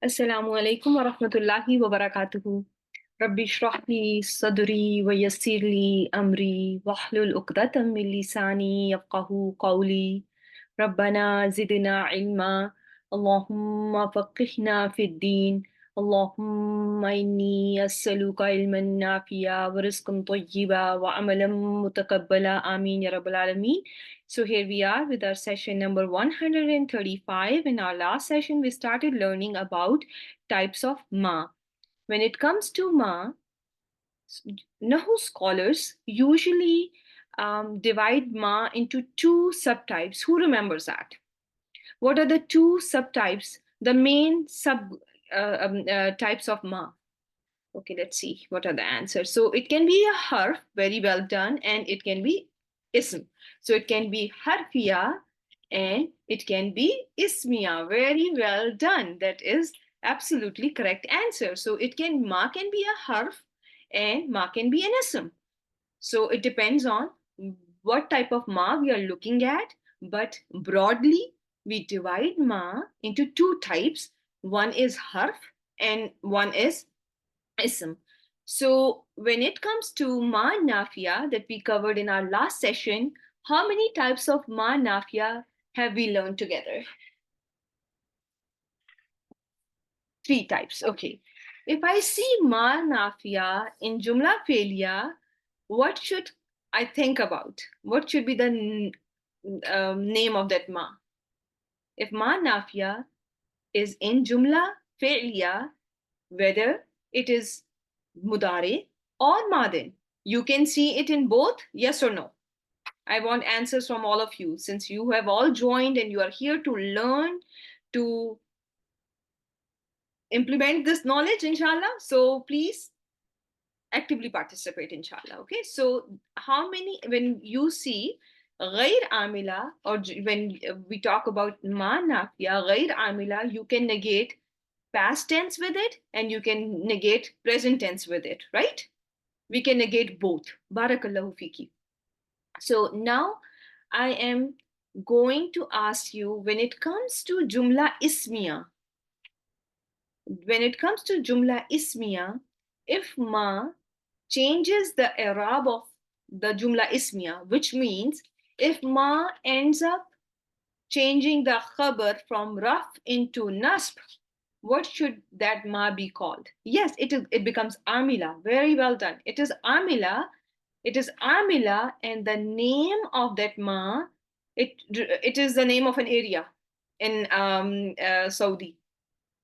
Assalamu alaikum wa rahmatullahi wa barakatuhu. Rabbi shrah li sadri wa yassir li amri wahlul uqdatam min lisani yafqahu qawli. Rabbana zidna ilma. Allahumma faqihna fid din. Allahumma inni as'aluka ilman nafi'a wa rizqan tayyiba wa amalan mutakabbala. Ameen ya Rabbal Alameen. So here we are with our session number 135. In our last session, we started learning about types of ma. When it comes to ma, Nahu scholars usually divide ma into two subtypes. Who remembers that? What are the two subtypes, the main types of ma? Okay, let's see what are the answers. So it can be a harf, very well done, and it can be ism. So it can be harfiya and it can be ismiya. Very well done. That is absolutely correct answer. So ma can be a harf and ma can be an ism. So it depends on what type of ma we are looking at, but broadly we divide ma into two types. One is harf and one is ism. So when it comes to ma nafiya that we covered in our last session, how many types of ma nafiya have we learned together? Three types. Okay. If I see ma nafiya in jumla failure, what should I think about? What should be the name of that ma? If ma nafiya is in jumla failure, whether it is mudare or madin, you can see it in both, yes or no. I want answers from all of you since you have all joined and you are here to learn, to implement this knowledge, inshallah. So please actively participate, inshallah. Okay, so how many, when you see ghair amila, or when we talk about ma nafiya, ghair amila, you can negate past tense with it and you can negate present tense with it, right? We can negate both. Barakallahu fiki. So now I am going to ask you, when it comes to jumla ismiya, if ma changes the i'rab of the jumla ismiya, which means if ma ends up changing the khabar from raf into nasb, what should that ma be called? Yes, it becomes amila. Very well done. It is amila. It is amila, and the name of that ma, it is the name of an area in Saudi.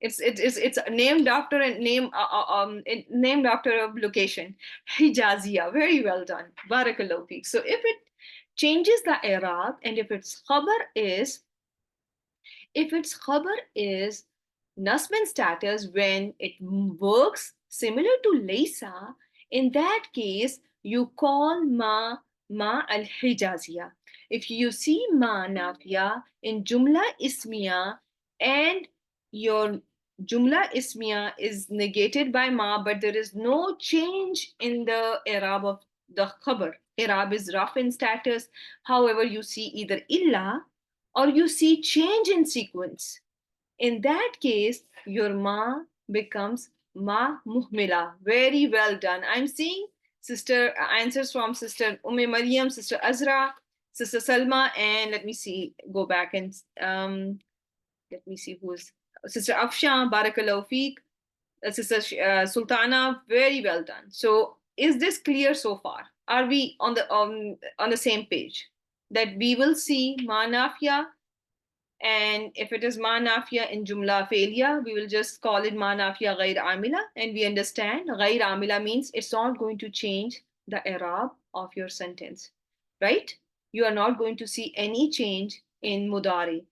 It's named after a named after a location, Hijazia. Very well done, barakallahu feek. So if it changes the i'rab and if its khabar is nasbin status when it works similar to laysa, in that case you call ma al hijazia. If you see ma nafiya in jumla ismiya and your jumla ismiya is negated by ma, but there is no change in the i'rab of the khabar. I'rab is rough in status. However, you see either illa or you see change in sequence. In that case, your ma becomes ma muhmila. Very well done. I'm seeing sister answers from sister Maryam, sister Azra, sister Salma, and let me see, go back and let me see who is sister Afshan, Barakallahu Feek, sister Sultana. Very well done. So, is this clear so far? Are we on the same page that we will see ma nafiya, and if it is ma nafiya in jumla failure, we will just call it ma nafiya ghair amila, and we understand ghair amila means it's not going to change the i'rab of your sentence, right? You are not going to see any change in mudari.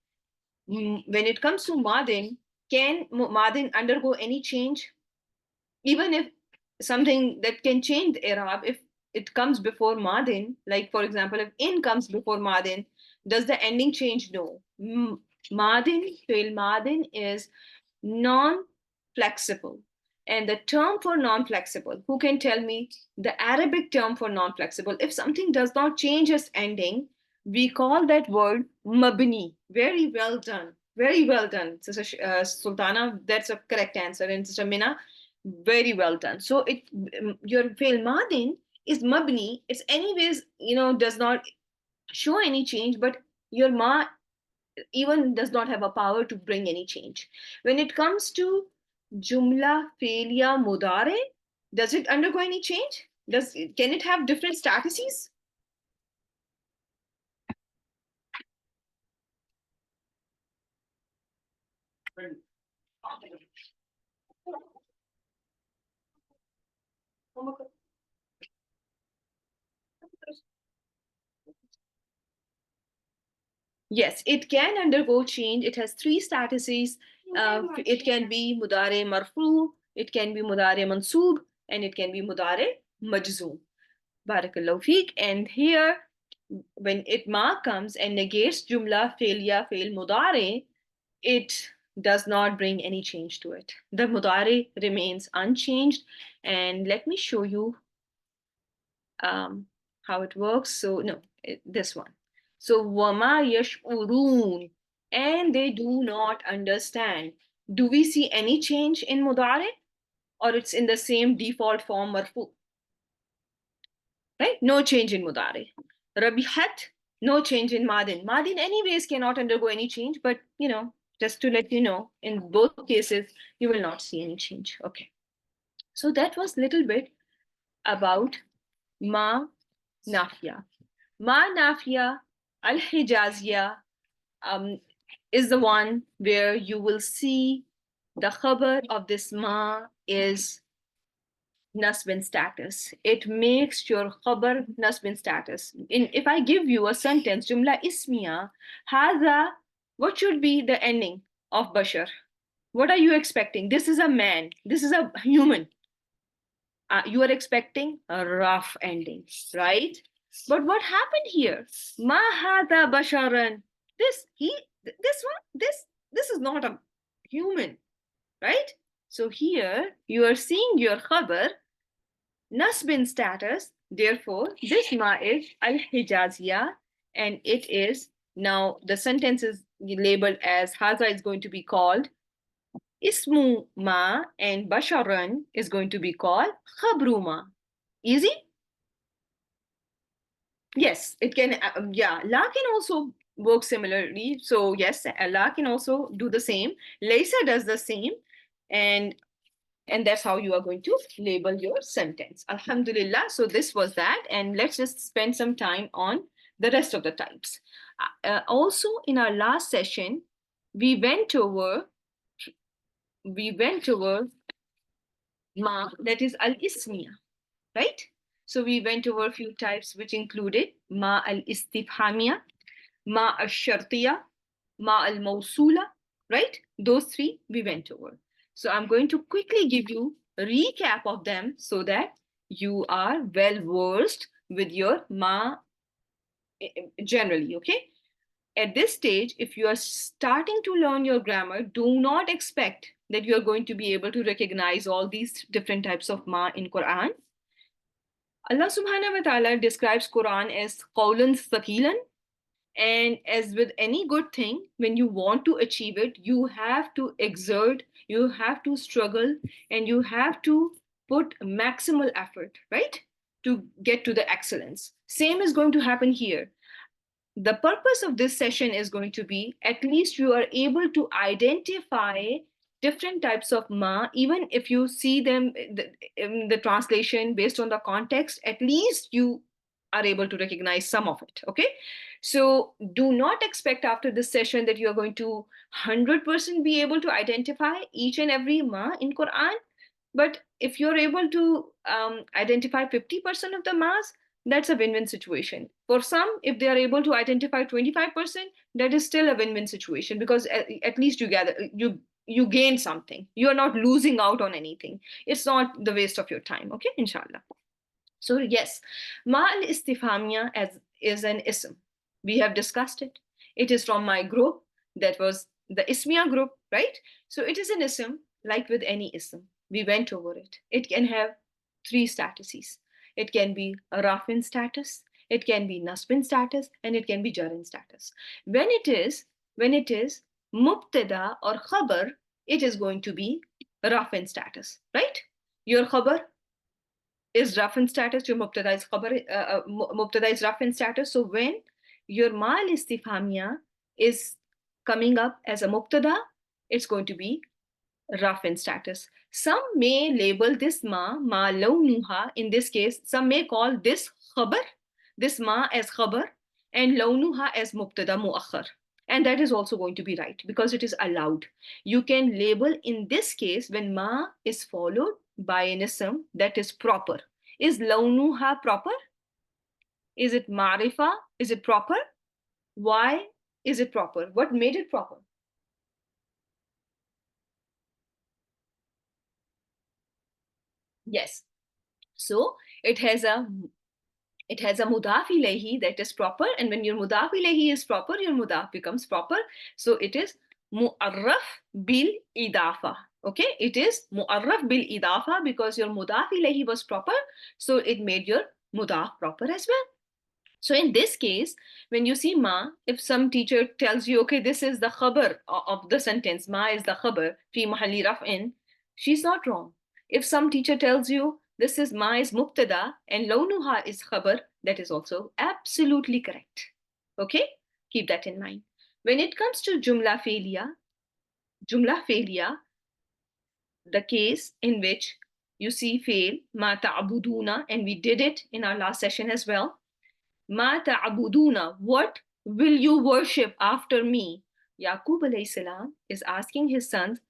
When it comes to madin, can madin undergo any change? Even if something that can change the i'rab, if it comes before madin, like for example, if in comes before madin, does the ending change? No. Fail madin is non-flexible. And the term for non-flexible, who can tell me the Arabic term for non-flexible? If something does not change its ending, we call that word mabni. Very well done. Very well done, Sister Sultana. That's a correct answer. And Sister Mina, very well done. So your fail madin is mabni. It's anyways, does not show any change, but your ma even does not have a power to bring any change. When it comes to jumla failure mudare, does it undergo any change? Can it have different statuses? Yes, it can undergo change. It has three statuses. It can be mudare marfu, it can be mudare mansoob, and it can be mudare majzoom. Barakallahu feek. And here, when it ma comes and negates jumla fail mudare, it does not bring any change to it. The mudare remains unchanged. And let me show you how it works. So no, this one. So wama yashurun, and they do not understand. Do we see any change in mudare, or it's in the same default form marfu? Right? No change in mudare. Rabihat, no change in madin. Madin anyways cannot undergo any change, but just to let you know, in both cases you will not see any change. Okay. So that was little bit about ma nafia. Ma Nafia Al Hijazia is the one where you will see the khabar of this ma is nasbin status. It makes your khabar nasbin status. If I give you a sentence, jumla ismiya, hadha, what should be the ending of bashar? What are you expecting? This is a man. This is a human. You are expecting a rough ending, right? But what happened here? Ma hada basharan. This one, this is not a human, right? So here you are seeing your khabar nasbin status. Therefore, this ma is al hijaziyah, and it is now the sentence is labeled as hada is going to be called ismu ma, and basharan is going to be called khabruma. Easy? Yes, it can. Yeah, la can also work similarly. So yes, la can also do the same. Laysa does the same, and that's how you are going to label your sentence. Alhamdulillah. So this was that, and let's just spend some time on the rest of the types. Also, in our last session, we went over ma, that is al ismiya, right? So we went over a few types, which included ma al istifhamiya, ma al shartiya, ma al mawsula, right? Those three we went over. So I'm going to quickly give you a recap of them so that you are well versed with your ma generally, okay? At this stage, if you are starting to learn your grammar, do not expect that you are going to be able to recognize all these different types of ma in Quran. Allah subhanahu wa ta'ala describes Quran as qawlan thaqilan, and as with any good thing, when you want to achieve it, you have to exert, you have to struggle, and you have to put maximal effort, right? To get to the excellence. Same is going to happen here. The purpose of this session is going to be at least you are able to identify different types of ma, even if you see them in the translation based on the context, at least you are able to recognize some of it. Okay, so do not expect after this session that you are going to 100% be able to identify each and every ma in Quran. But if you're able to identify 50% of the mass, that's a win-win situation. For some, if they are able to identify 25%, that is still a win-win situation, because at least you gain something. You are not losing out on anything. It's not the waste of your time. Okay, inshallah. So yes, ma al istifhamia as is an ism. We have discussed it. It is from my group. That was the ismiya group, right? So it is an ism, like with any ism. We went over it. It can have three statuses. It can be a rafin status, it can be nasbin status, and it can be jarin status. When it is mubtada or khabar, it is going to be rafin status, right? Your khabar is rafin status, your mubtada is khabar, mubtada is rafin status. So when your ma al-istifhamia is coming up as a mubtada, it's going to be rafin status. Some may label this ma lawnuha. In this case, some may call this khabar, this ma as khabar, and lawnuha as mubtada muakhar. And that is also going to be right because it is allowed. You can label in this case when ma is followed by an ism that is proper. Is lawnuha proper? Is it marifa? Is it proper? Why is it proper? What made it proper? Yes. So it has a mudaf ilayhi that is proper, and when your mudaf ilayhi is proper, your mudaf becomes proper. So it is mu'arraf bil idafa. Okay, it is mu'arraf bil idafa because your mudaf ilayhi was proper, so it made your mudaf proper as well. So in this case, when you see ma, if some teacher tells you, okay, this is the khabar of the sentence, ma is the khabar, fi mahalli raf'in, she's not wrong. If some teacher tells you, this is ma is mubtada and lawnuha is khabar, that is also absolutely correct. Okay, keep that in mind. When it comes to jumla failure, the case in which you see fail, ma ta'buduna, and we did it in our last session as well. Ma ta'buduna, what will you worship after me? Yaqub alayhi salam is asking his sons,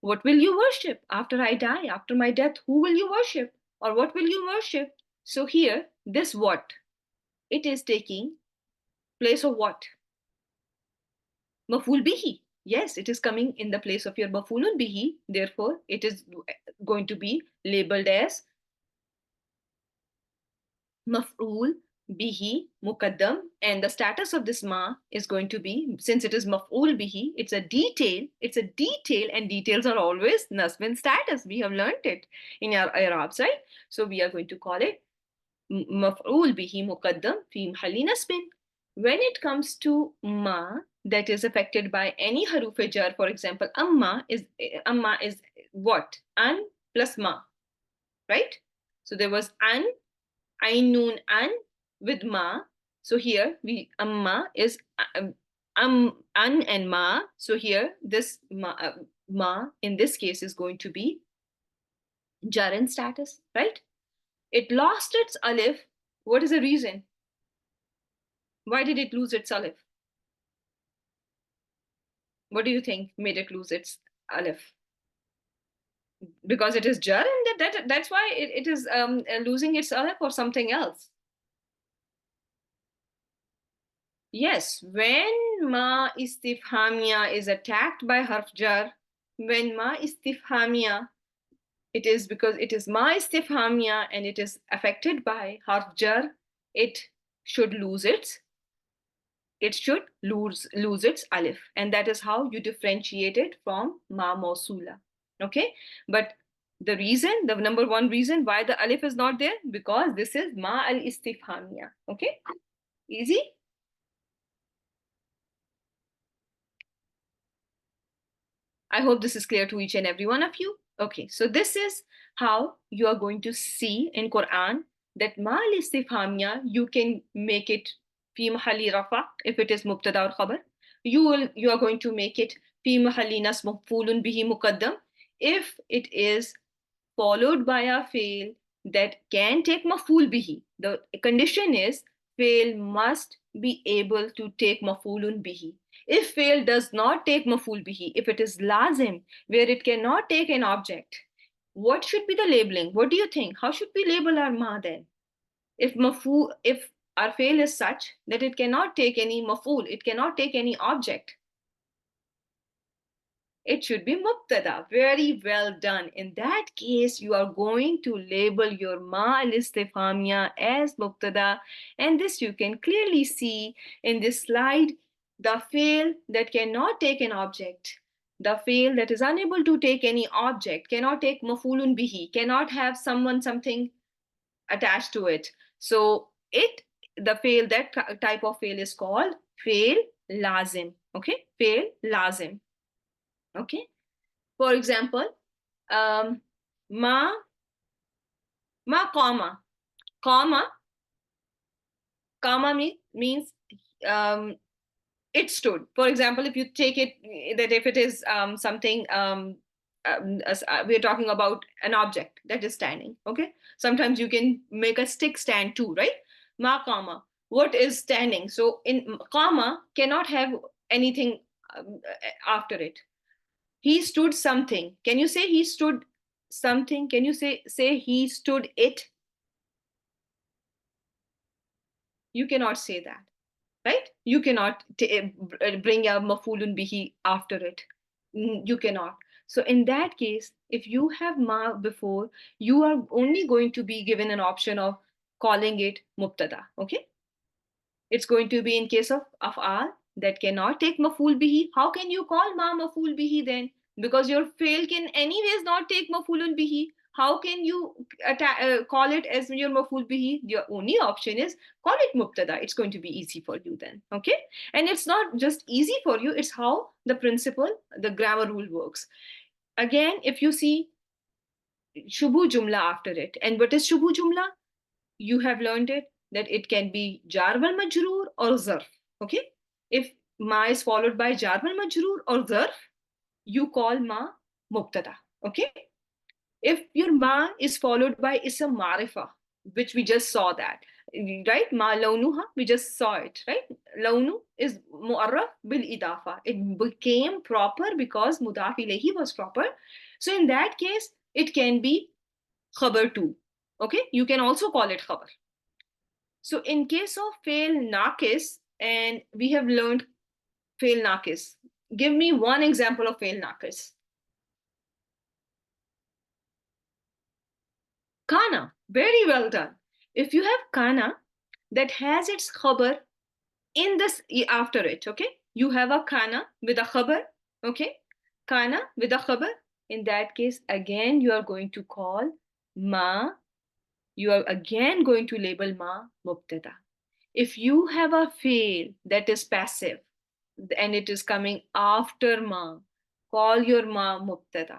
what will you worship after I die, after my death? Who will you worship? Or what will you worship? So here, this what? It is taking place of what? Maf'ul bihi. Yes, it is coming in the place of your maf'ulun bihi. Therefore, it is going to be labeled as maf'ul bihi muqaddam, and the status of this ma is going to be, since it is maf'ul bihi, it's a detail, and details are always nasbin status. We have learned it in our Arabs, right? So we are going to call it maf'ul bihi muqaddam fi mahalli nasbin. When it comes to ma that is affected by any haruf jar, for example, amma is what? An plus ma, right? So there was an, Ainun an with ma. So here we amma is an and ma. So here this ma in this case is going to be jaran status, right? It lost its alif. What is the reason? Why did it lose its alif? What do you think made it lose its alif? Because it is jar, and that's why it is losing its alif, or something else? Yes, when ma istifhamia is attacked by harf jar, when ma istifhamia, it is because it is ma istifhamia and it is affected by harf jar, it should lose its alif, and that is how you differentiate it from ma mausula. Okay, but the number one reason why the alif is not there, because this is ma al istifhamia. Okay, easy. I hope this is clear to each and every one of you. Okay, so this is how you are going to see in Quran that ma al-istifhamia, you can make it fi mahalli rafa if it is mubtada or khabar. You are going to make it fi mahalli nasb maf'ulun bihi muqaddam if it is followed by a fail that can take maf'ul bihi. The condition is fail must be able to take maf'ulun bihi. If fail does not take maf'ul bihi, if it is lazim, where it cannot take an object, what should be the labeling? What do you think? How should we label our ma then? If our fail is such that it cannot take any maf'ul, it cannot take any object, it should be mubtada. Very well done. In that case, you are going to label your ma al-istifhamia as mubtada, and this you can clearly see in this slide. The fail that cannot take an object, the fail that is unable to take any object, cannot take maf'ulun bihi, cannot have something attached to it. So that type of fail is called fail lazim. Okay, fail lazim. Okay, for example, um, ma comma comma means um, it stood. For example, if you take it that if it is something we're talking about an object that is standing. Okay, sometimes you can make a stick stand too, right? Ma comma, what is standing? So in comma cannot have anything after it. He stood something. Can you say he stood something? Can you say he stood it? You cannot say that, right? You cannot bring a mafulun bihi after it. You cannot. So in that case, if you have ma before, you are only going to be given an option of calling it mubtada. Okay, it's going to be in case of af'al that cannot take maful bihi. How can you call ma maful bihi then? Because your fail can anyways not take mafulun bihi. How can you call it as your maful bihi? Your only option is call it mubtada. It's going to be easy for you then. Okay, and it's not just easy for you. It's how the principle, the grammar rule works. Again, if you see shubhu jumla after it, and what is shubhu jumla? You have learned it that it can be jar wal majroor or zarf. Okay, if ma is followed by jar wal majroor or zarf, you call ma mubtada. Okay, if your ma is followed by ism marifa, which we just saw that, right? Ma launuha, we just saw it, right? Launu is mu'arraf bil idafa. It became proper because mudaf ilayhi was proper. So in that case, it can be khabar too. Okay, you can also call it khabar. So in case of fail nakis, and we have learned fail nakis, give me one example of fail nakis. Kana, very well done. If you have kana that has its khabar in this after it, okay? You have a kana with a khabar, okay? Kana with a khabar. In that case, again, you are going to call ma, you are again going to label ma mubtada. If you have a fail that is passive and it is coming after ma, call your ma mubtada.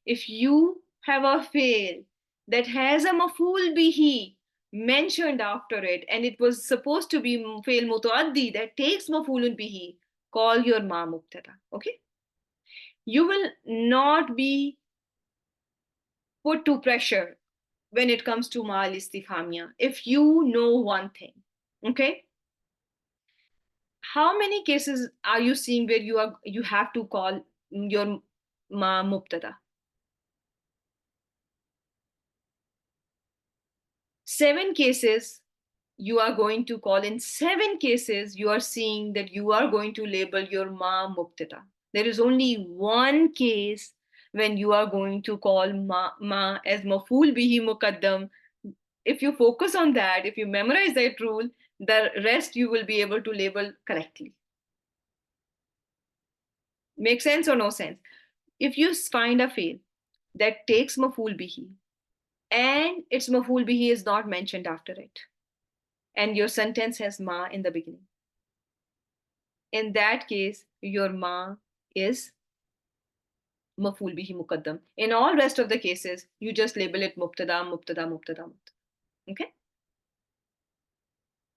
If you have a fail that has a maful bihi mentioned after it and it was supposed to be fail mutaaddi that takes mafulun bihi, call your ma mubtada. Okay, you will not be put to pressure when it comes to ma al istifhamia if you know one thing. Okay, how many cases are you seeing where you have to call your ma mubtada? 7 cases you are going to call. In 7 cases you are seeing that you are going to label your ma mubtada. There is only one case when you are going to call ma as maful bihi muqaddam. If you focus on that, if you memorize that rule, the rest you will be able to label correctly. Make sense or no sense? If you find a fail that takes maful bihi and its maful bihi is not mentioned after it, and your sentence has ma in the beginning, in that case your ma is maful bihi muqaddam. In all rest of the cases you just label it mubtada mubtada mubtada mubtada. Okay,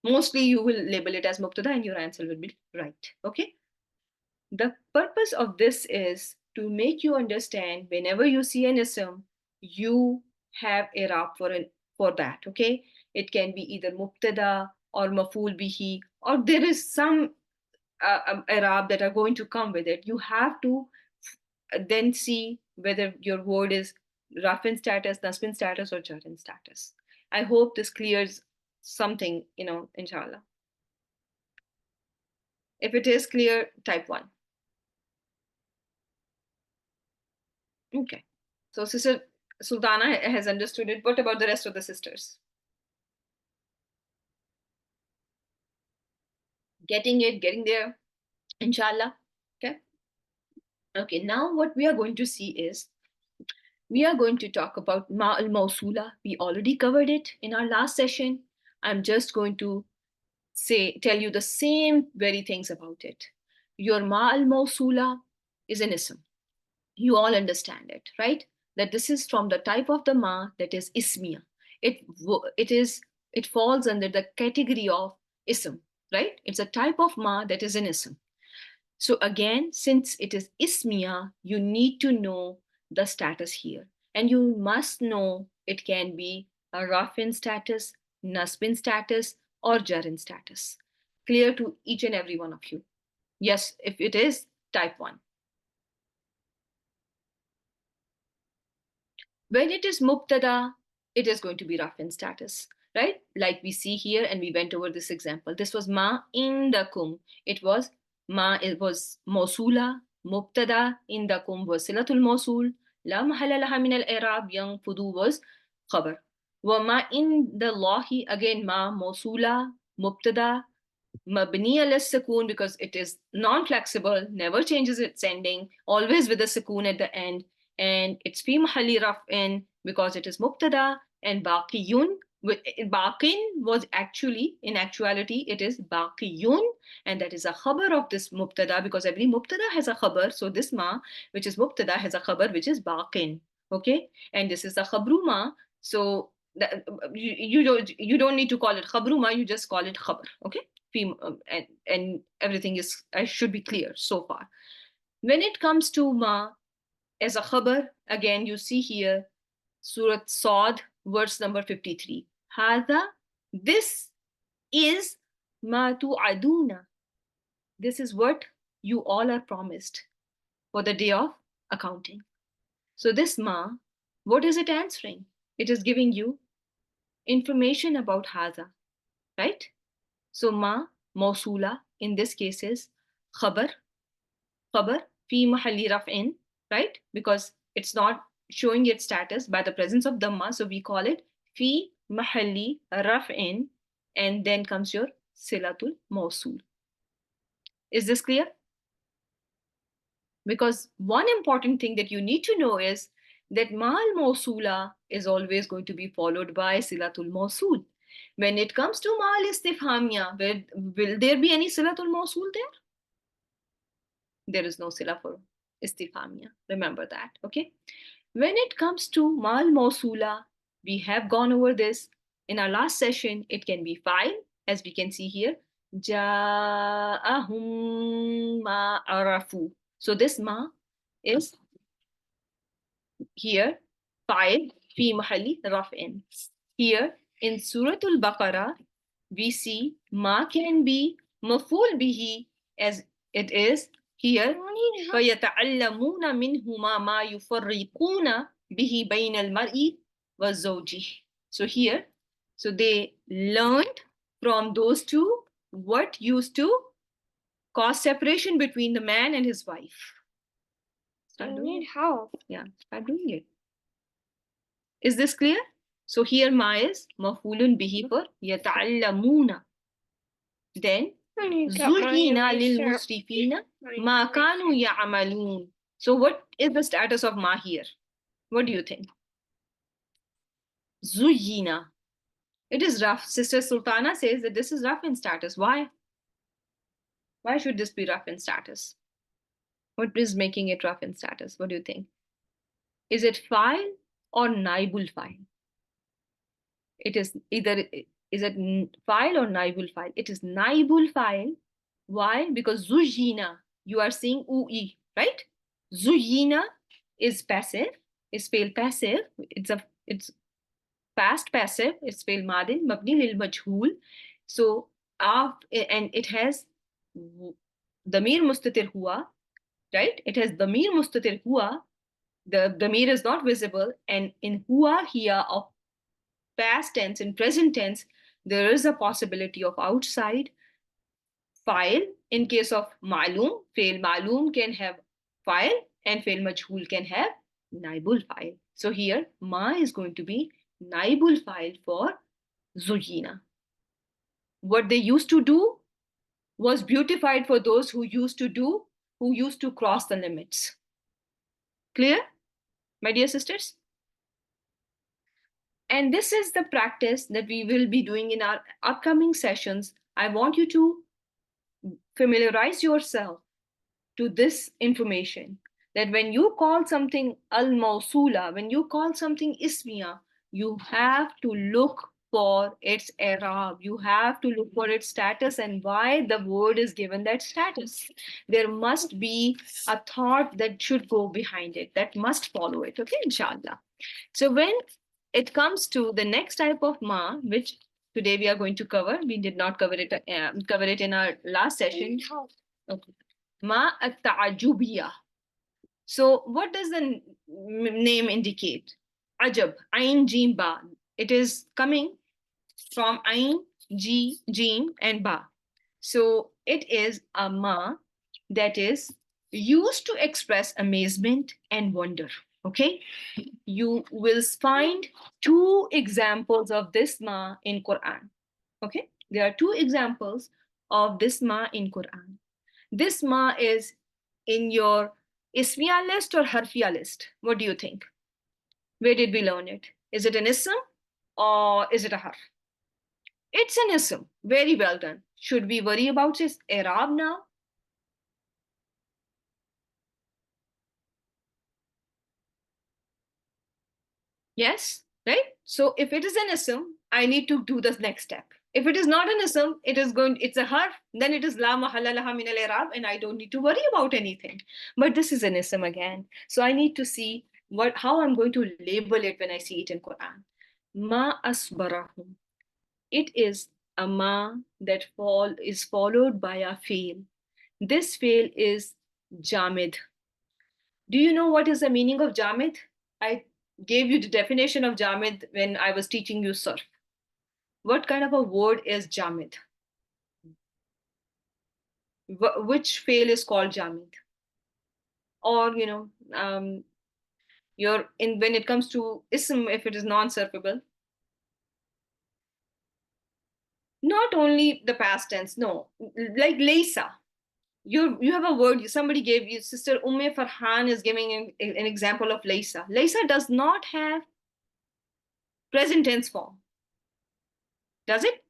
mostly you will label it as mubtada and your answer will be right. Okay, the purpose of this is to make you understand whenever you see an ism, you have i'rab for that. Okay, it can be either mubtada or maful bihi, or there is some i'rab that are going to come with it. You have to then see whether your word is rafin status, nasbin status, or jarin status. I hope this clears something, inshallah. If it is clear, type 1. Okay. So Sister Sultana has understood it. What about the rest of the sisters? Getting there, inshallah. Okay. Okay, now what we are going to see is we are going to talk about ma al mausula. We already covered it in our last session. I'm just going to tell you the same very things about it. your ma al-mawsula is an ism. You all understand it, right? That this is from the type of the ma that is ismiya. It falls under the category of ism, right? It's a type of ma that is an ism. So again, since it is ismiya, you need to know the status here. And you must know it can be a rafin status, nasbin status, or jarin status. Clear to each and every one of you. Yes, if it is type 1. When it is mubtada, it is going to be rafin status, right? Like we see here, and we went over this example. This was ma indakum. It was mawsula, mubtada, indakum was silatul mawsul, la mahalla laha min al-i'rab, yanfudu was khabar. Wa ma indallahi, again ma mawsula, mubtada, mabniya less sukoon because it is non-flexible, never changes its ending, always with a sukoon at the end. And it's fi mahalli raf'in because it is mubtada, and baqiyun. Baqin was actually, in actuality, it is baqiyun, and that is a khabar of this mubtada because every mubtada has a khabar. So this ma, which is mubtada, has a khabar which is baqin. Okay, and this is the khabru ma. So that, you don't need to call it khabru ma. You just call it khabar. Okay, and everything is should be clear so far. When it comes to ma as a khabar, again you see here Surat Saad, verse number 53. Hada, this is ma tu'aduna. This is what you all are promised for the day of accounting. So this ma, what is it answering? It is giving you information about hada, right? So ma mausula in this case is khabar fi mahalli raf'in, right? Because it's not showing its status by the presence of dhamma, so we call it fi mahalli raf'in, and then comes your silatul mawsul. Is this clear? Because one important thing that you need to know is that mal mawsula is always going to be followed by silatul mawsul. When it comes to mal istifhamia, will there be any silatul mawsul there? There is no sila for istifhamia. Remember that, okay? When it comes to mal mawsula, we have gone over this in our last session. It can be fa'il, as we can see here. Ja'ahum ma arafu. So this ma is here fa'il fi mahalli raf'in. Here in Suratul Baqarah, we see ma can be maf'ul bihi, as it is here. فَيَتَعَلَّمُونَ مِنْهُمَا مَا يُفَرِّقُونَ بِهِ بَيْنَ الْمَرْءِ وَالزَّوْجِ. So here, so they learned from those two what used to cause separation between the man and his wife. I need help. Yeah, start doing it. Is this clear? So here ma is maf'ulun bihi for yata'allamuna. Then zuhina lil musrifina ma kanu ya'malun. So what is the status of ma here? What do you think? Zuhina. It is rough. Sister Sultana says that this is rough in status. Why? Why should this be rough in status? What is making it rough in status? What do you think? Is it fa'il or naibul fa'il? It is either, is it fa'il or naibul fa'il? It is naibul fa'il. Why? Because zujina, you are saying ui, right? Zujina is passive, is spelled passive. It's past passive, it's spelled madin, mabni lil majhul. So and it has damir mustatir hua, right? It has damir mustatir hua. The damir is not visible, and in hua here of past tense and present tense, there is a possibility of outside fa'il. In case of ma'lum, fail ma'lum can have fa'il, and fail majhul can have naibul fa'il. So here ma is going to be naibul fa'il for zujina. What they used to do was beautified for those who used to cross the limits. Clear, my dear sisters? And this is the practice that we will be doing in our upcoming sessions. I want you to familiarize yourself to this information that when you call something al mausula, when you call something ismiya, you have to look for its i'rab, you have to look for its status and why the word is given that status. There must be a thought that should go behind it, that must follow it. Okay, inshallah. So when it comes to the next type of ma, which today we are going to cover, we did not cover it in our last session. Okay. Ma at-ta'ajubiyah. So what does the name indicate? Ajab, Ain Jim Ba. It is coming from Ain, Jim, and Ba. So it is a ma that is used to express amazement and wonder. Okay, you will find two examples of this ma in Quran. Okay, there are two examples of this ma in Quran. This ma is in your ismiya list or harfiya list. What do you think? Where did we learn it? Is it an ism or is it a harf? It's an ism. Very well done. Should we worry about its i'rab now? Yes, right? So if it is an ism, I need to do the next step. If it is not an ism, it's a harf, then it is la mahalla laha min al-i'rab, and I don't need to worry about anything. But this is an ism again. So I need to see how I'm going to label it when I see it in Quran. Ma asbarahum. It is a ma that is followed by a fail. This fail is jamid. Do you know what is the meaning of jamid? I gave you the definition of jamid when I was teaching you surf. What kind of a word is jamid? Which fail is called jamid? Or your in when it comes to ism, if it is non-surfable, not only the past tense, no, like laysa. You have a word, somebody gave you, sister Umme Farhan is giving an example of laysa. Laysa does not have present tense form, does it?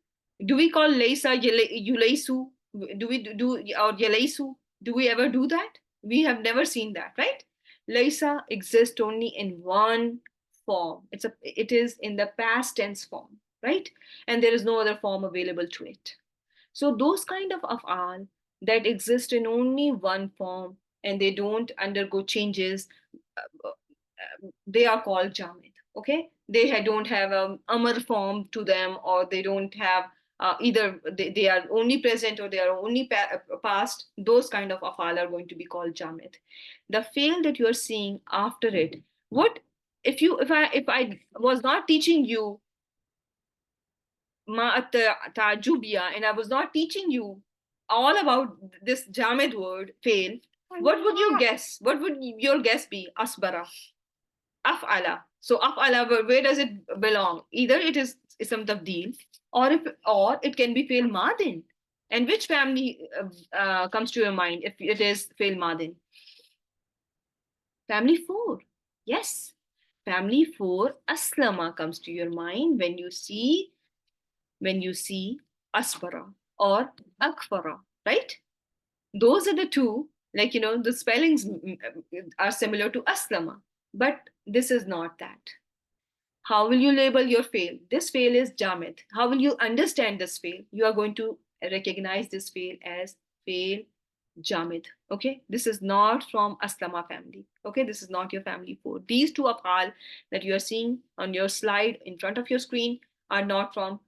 Do we call laysa yulaysu? Do we do or yalaysu? Do we ever do that? We have never seen that, right? Laysa exists only in one form. It is in the past tense form, right? And there is no other form available to it. So those kind of af'al that exist in only one form and they don't undergo changes, they are called jamid. Okay, they don't have a amr form to them, or they don't have either they are only present or they are only past. Those kind of af'al are going to be called jamid. The fail that you are seeing after it, what if I was not teaching you ma ta'jubiya and I was not teaching you all about this jamid word fail, what would you guess? What would your guess be? Asbara, af'ala. So af'ala, where does it belong? Either it is ism tabdeel, or it can be fail madin. And which family comes to your mind if it is fail madin? Family 4. Yes. Family 4, aslama comes to your mind when you see asbara or akfara, right? Those are the two, like, the spellings are similar to aslama, but this is not that. How will you label your fail? This fail is jamid. How will you understand this fail? You are going to recognize this fail as fail jamid. Okay, this is not from aslama family. Okay, this is not your family 4. These two afal that you are seeing on your slide in front of your screen are not from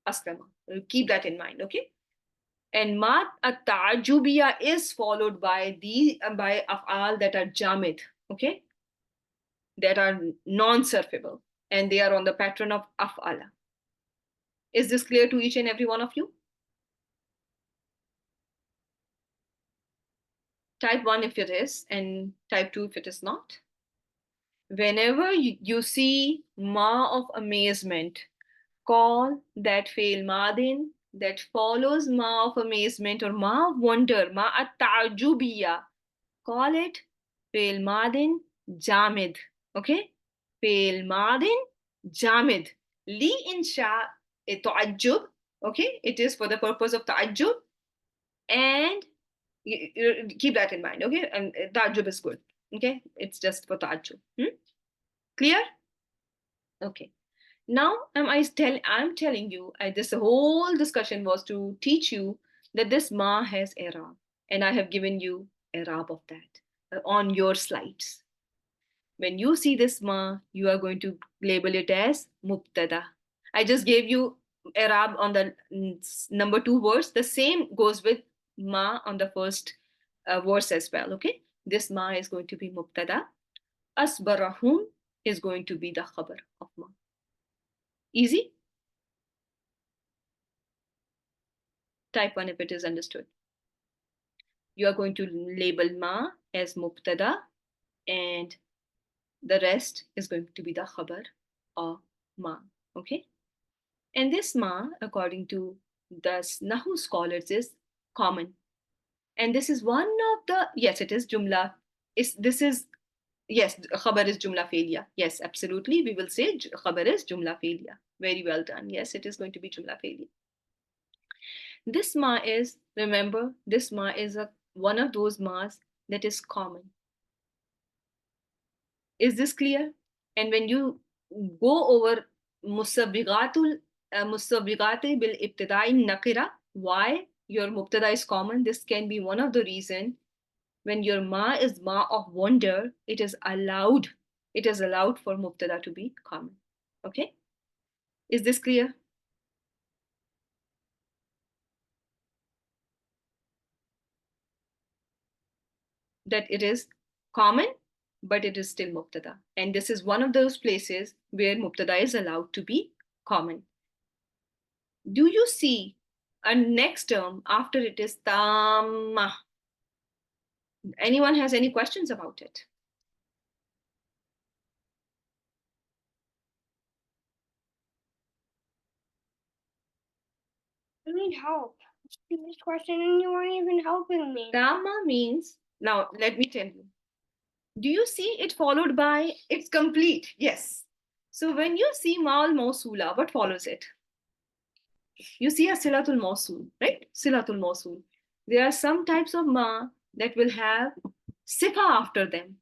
aslama. Keep that in mind. Okay. And mat at-ta'jubiya is followed by af'al that are jamid, okay, that are non-surfable, and they are on the pattern of af'ala. Is this clear to each and every one of you? Type 1 if it is, and type 2 if it is not. Whenever you see ma of amazement, call that fail madin that follows ma of amazement or ma of wonder, ma at-ta'jubiya. Call it fail madin jamid. Okay? Fail madin jamid. Li insha ta'ajjub. Okay? It is for the purpose of ta'ajjub. And keep that in mind, okay? And ta'ajjub is good, okay? It's just for ta'ajjub. Clear? Okay. Now I'm telling you, this whole discussion was to teach you that this ma has i'rab, and I have given you i'rab of that on your slides. When you see this ma, you are going to label it as mubtada. I just gave you i'rab on the number 2 verse. The same goes with ma on the first verse as well, okay? This ma is going to be mubtada. Asbarahum is going to be the khabar of ma. Easy? Type 1 if it is understood. You are going to label ma as mubtada, and the rest is going to be the khabar of ma, okay? And this ma, according to the Nahu scholars, is common. And this is one of the, yes, it is jumla. This is, yes, khabar is jumla failure. Yes, absolutely. We will say khabar is jumla failure. Very well done. Yes, it is going to be jumla failure. This ma is, remember, this ma is one of those ma's that is common. Is this clear? And when you go over musabbigatul musabbigati bil ibtida'i nakira, why your mubtada is common, this can be one of the reason. When your ma is ma of wonder, it is allowed for mubtada to be common. Okay? Is this clear? That it is common, but it is still mubtada. And this is one of those places where mubtada is allowed to be common. Do you see a next term after it is tamma? Anyone has any questions about it? I need help. This question and you aren't even helping me. Tamma means, now let me tell you. Do you see it followed by it's complete? Yes. So when you see ma'al mawsula, what follows it? You see a silatul mawsul, right? Silatul mawsul. There are some types of ma that will have sifa after them.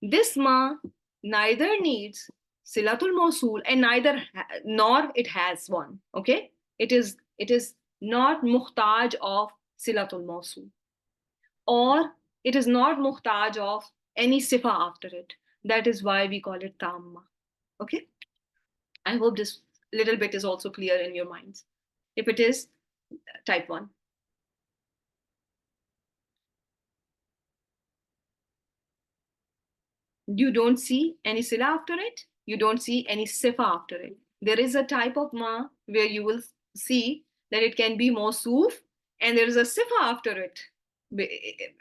This ma neither needs silatul mawsul and nor it has one. Okay, it is not muhtaj of silatul mawsul, or it is not muhtaj of any sifa after it. That is why we call it tamma. Okay, I hope this little bit is also clear in your minds. If it is, type 1. You don't see any sila after it, you don't see any sifa after it. There is a type of ma where you will see that it can be mawsuf and there is a sifa after it,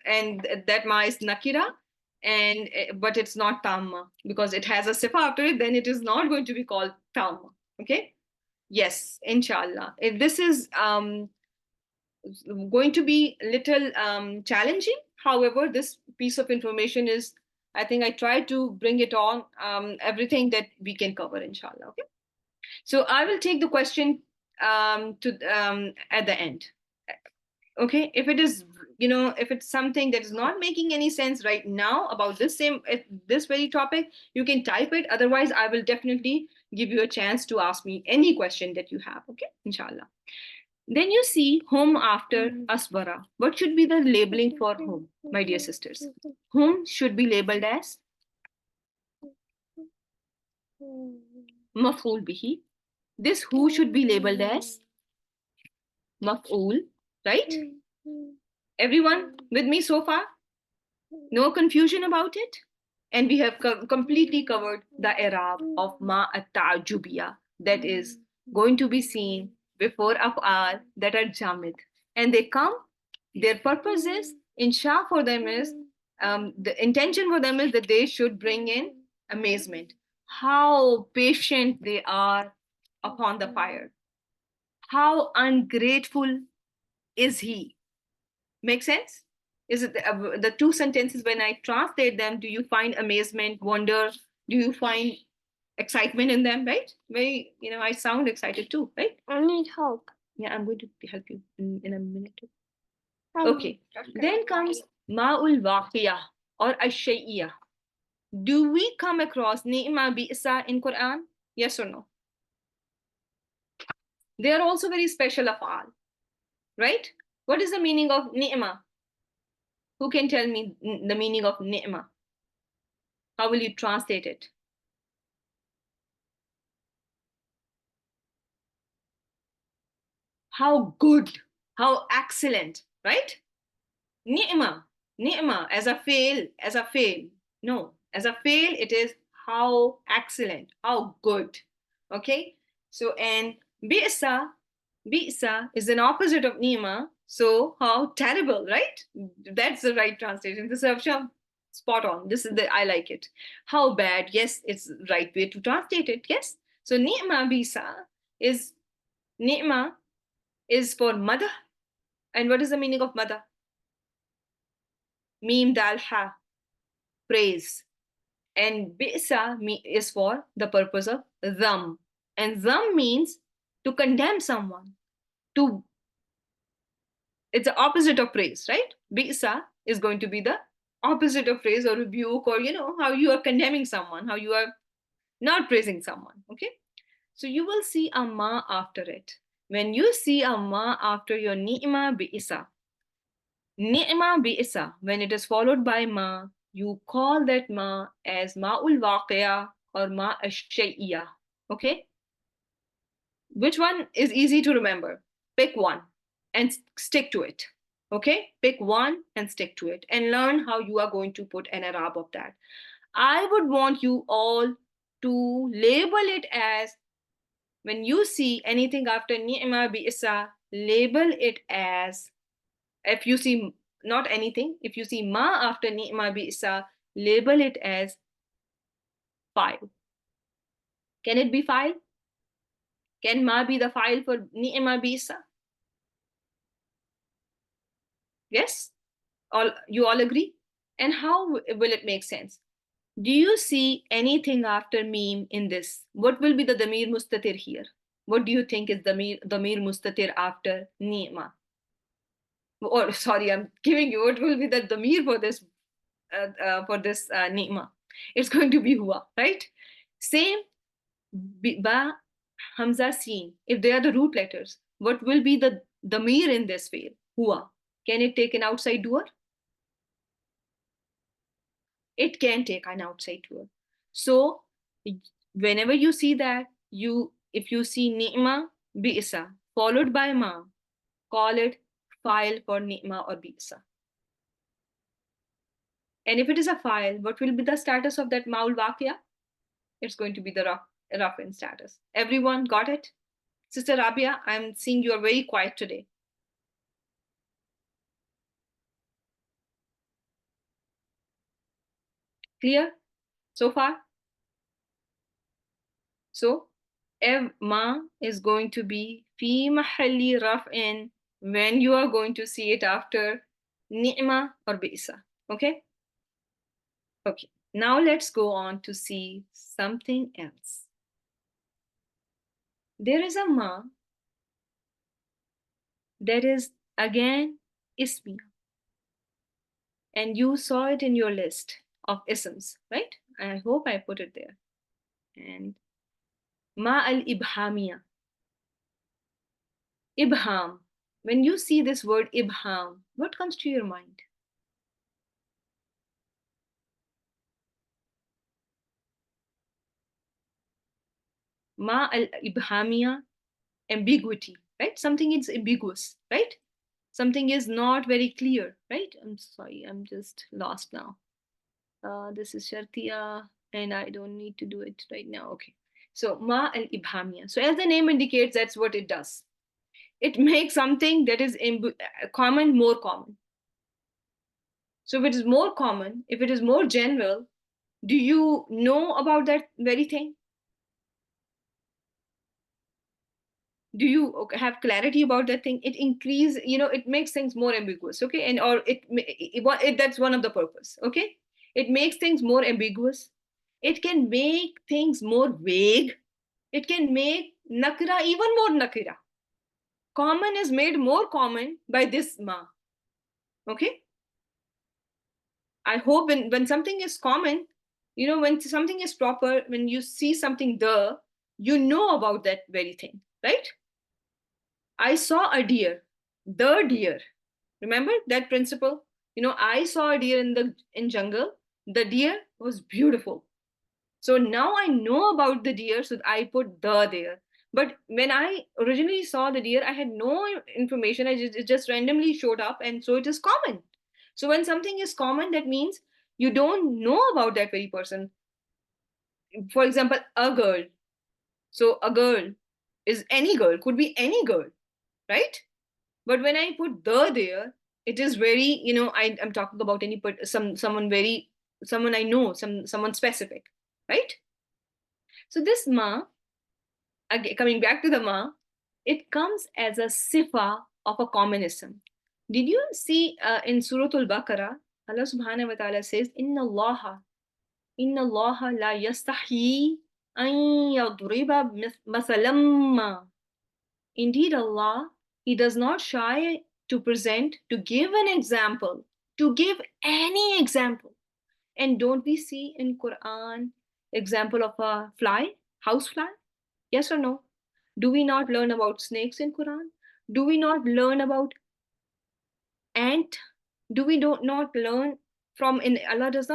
and that ma is nakira, and but it's not tamma because it has a sifa after it. Then it is not going to be called tamma. Okay, yes, inshallah. If this is going to be a little challenging. However, this piece of information is, I think I tried to bring it on everything that we can cover, inshallah. Okay. So I will take the question at the end. Okay. If it is, if it's something that is not making any sense right now about this very topic, you can type it. Otherwise, I will definitely give you a chance to ask me any question that you have. Okay. Inshallah. Then you see home after asbara. What should be the labeling for home, my dear sisters? Home should be labeled as maf'ul bihi. This who should be labeled as maf'ul, right? Everyone with me so far? No confusion about it? And we have completely covered the i'rab of ma at-ta'jubiya that is going to be seen before af'al that are jamid. And they come, their purpose is, insha for them is, the intention for them is that they should bring in amazement. How patient they are upon the fire. How ungrateful is he? Make sense? Is it the two sentences, when I translate them, do you find amazement, wonder? Do you find excitement in them, right? Very, I sound excited too, right? I need help. Yeah, I'm going to help you in a minute too. Okay. Then comes ma'ul waqiyah or ash-shay'iyah. Do we come across ni'ma bi'sa in Quran? Yes or no? They are also very special af'al, right? What is the meaning of ni'ma? Who can tell me the meaning of ni'ma? How will you translate it? How good, how excellent, right? Ni'ma, ni'ma as a fail. No, as a fail, it is how excellent, how good. Okay, so and bi'sa, bi'sa is an opposite of ni'ma. So how terrible, right? That's the right translation. This is spot on. This is the I like it. How bad? Yes, it's the right way to translate it. Yes. So ni'ma bi'sa is ni'ma is for mother. And what is the meaning of mother? Mim dal ha, praise. And bisa is for the purpose of dham. And dham means to condemn someone. To It's the opposite of praise, right? Bisa is going to be the opposite of praise or rebuke, or how you are condemning someone, how you are not praising someone. Okay. So you will see a ma after it. When you see a ma after your ni'ma bi'isa, ni'ma bi'isa, when it is followed by ma, you call that ma as ma'ul waqiya or ma ash-shay'iyah. Okay? Which one is easy to remember? Pick one and stick to it. Okay? Pick one and stick to it and learn how you are going to put an Arab of that. I would want you all to label it as, when you see anything after ni'ma bi'isa, label it as, if you see not anything, if you see ma after ni'ma bi'sa, label it as file. Can it be file? Can ma be the file for ni'ma bi'sa? Yes? You all agree? And how will it make sense? Do you see anything after meme in this? What will be the damir mustatir here? What do you think is the damir mustatir after ni'ma? Or sorry, I'm giving you, what will be the damir for this ni'ma? It's going to be huwa, right? Same ba, hamza, sin. If they are the root letters, what will be the damir in this field? Huwa. Can it take an outside doer? It can take an outside doer. So whenever you see that, if you see ni'ma bi'sa followed by ma, call it file for ni'ma or bi'sa. And if it is a file, what will be the status of that maul waqia? It's going to be the rough in status. Everyone got it? Sister Rabia, I'm seeing you are very quiet today. Clear so far? So, ev ma is going to be fi mahalli raf'in when you are going to see it after ni'ma or bi'sa. Okay? Okay. Now let's go on to see something else. There is a ma that is again ismi, and you saw it in your list of isms, right? I hope I put it there. And ma al-ibhamiya. Ibham. When you see this word ibham, what comes to your mind? Ma al-ibhamiya, ambiguity, right? Something is ambiguous, right? Something is not very clear, right? I'm sorry, I'm just lost now. This is Shartiya, and I don't need to do it right now. Okay. So ma al-ibhamiya. So as the name indicates, that's what it does. It makes something that is common more common. So if it is more common, if it is more general, do you know about that very thing? Do you have clarity about that thing? It it makes things more ambiguous, okay? And or that's one of the purpose, okay? It makes things more ambiguous. It can make things more vague. It can make nakira even more nakira. Common is made more common by this ma. Okay? I hope when something is common, when something is proper, when you see something there, you know about that very thing, right? I saw a deer, the deer. Remember that principle? I saw a deer in jungle. The deer was beautiful. So now I know about the deer, so I put the there. But when I originally saw the deer, I had no information. It just randomly showed up, and so it is common. So when something is common, that means you don't know about that very person. For example, a girl. So a girl is any girl, could be any girl, right? But when I put the there, it is very, I'm talking about someone I know, someone specific, right? So this ma, again, coming back to the ma, it comes as a sifa of a commonism. Did you see in Surah Al-Baqarah, Allah subhanahu wa ta'ala says, Inna Allah la yastahi an yadriba mathalam. Indeed, Allah, He does not shy to present, to give an example, to give any example. And don't we see in Quran example of a fly, house fly? Yes or no? Do we not learn about snakes in Quran? Do we not learn about ant? Do we don't not learn from in Allah does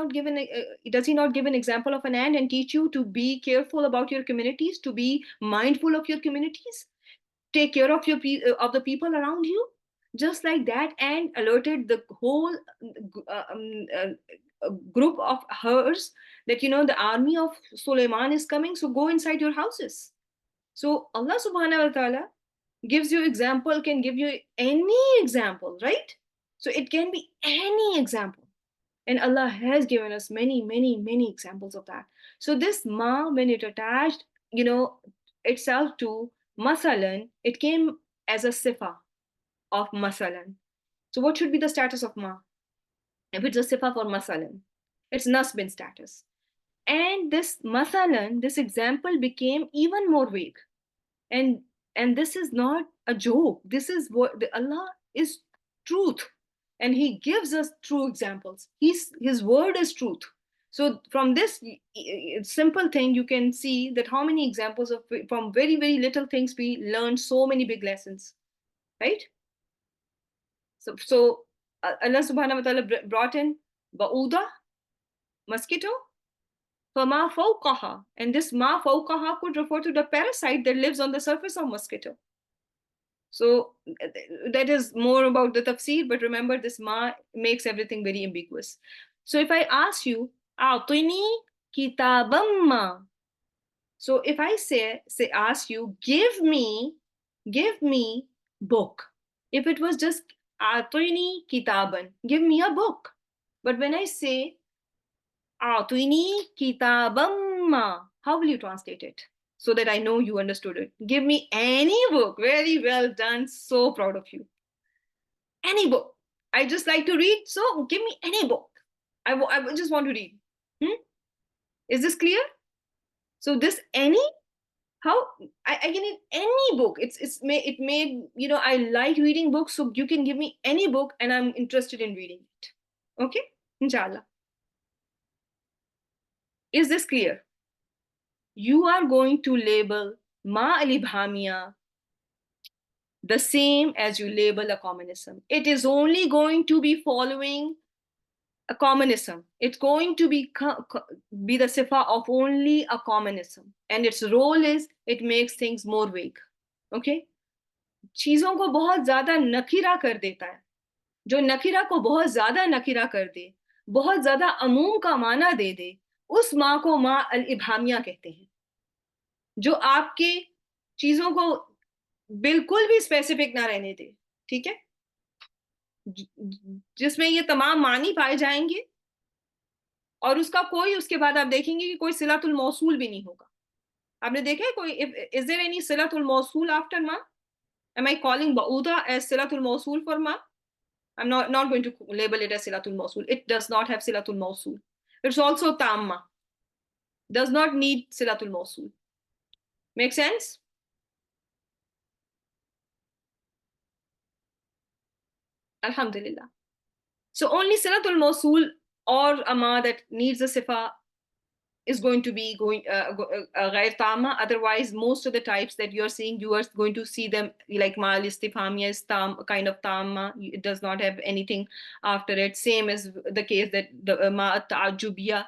He not give an example of an ant and teach you to be careful about your communities, to be mindful of your communities, take care of of the people around you? Just like that ant alerted the whole group of hers that the army of Suleiman is coming, so go inside your houses. So Allah subhanahu wa ta'ala gives you example, can give you any example, right? So it can be any example. And Allah has given us many, many, many examples of that. So this ma, when it attached, itself to masalan, it came as a sifa of masalan. So what should be the status of ma? If it's a sifa for masalan, it's nasbin status. And this masalan, this example became even more vague. and and this is not a joke. This is what Allah is truth, and He gives us true examples. His word is truth. So from this simple thing, you can see that how many examples of from very very little things we learn so many big lessons, right? So Allah subhanahu wa ta'ala brought in ba'uda, mosquito, fama fawqaha, and this ma fawqaha could refer to the parasite that lives on the surface of mosquito. So that is more about the tafsir, but remember this ma makes everything very ambiguous. So if I ask you, A'tini kitabamma. So if I say ask you, give me book. If it was just A'tini kitaban, give me a book. But when I say A'tini kitabamma, how will you translate it? So that I know you understood it. Give me any book. Very well done. So proud of you. Any book. I just like to read, so give me any book. I just want to read. Hmm? Is this clear? So this any, how I can read any book. It made I like reading books, so you can give me any book, and I'm interested in reading it. Okay, inshallah. Is this clear? You are going to label ma alibhamia the same as you label a communism. It is only going to be following a communism. It's going to be the sifa of only a communism, and its role is it makes things more vague. Okay? चीजों को बहुत ज्यादा नखीरा कर देता है. जो नखीरा को बहुत ज्यादा नखीरा कर दे, बहुत ज्यादा अमूम का माना दे दे, उस माँ को माँ अल इबहामिया कहते हैं. जो आपके चीजों को बिल्कुल भी स्पेसिफिक ना रहने दे. ठीक है? जिसमें ये तमाम मानी पाए जाएंगे, और उसका कोई उसके बाद आप देखेंगे कि कोई सिलातुल मौसूल भी नहीं होगा. आपने देखा है कोई इज देयर एनी सिलातुल मौसूल आफ्टर मा? Am I calling ba'uda as silatul mawsul for ma? I'm not going to label it as silatul mawsul. It does not have silatul mawsul. It's also tamma. Does not need silatul mawsul. Make sense? Alhamdulillah. So only silatul mawsul or a ma that needs a sifa is going to be going غير tama. Otherwise, most of the types that you're seeing, you are going to see them like ma al-istifhamia is tam, kind of tama. It does not have anything after it. Same as the case that the ma at-ta'ajjubiyya,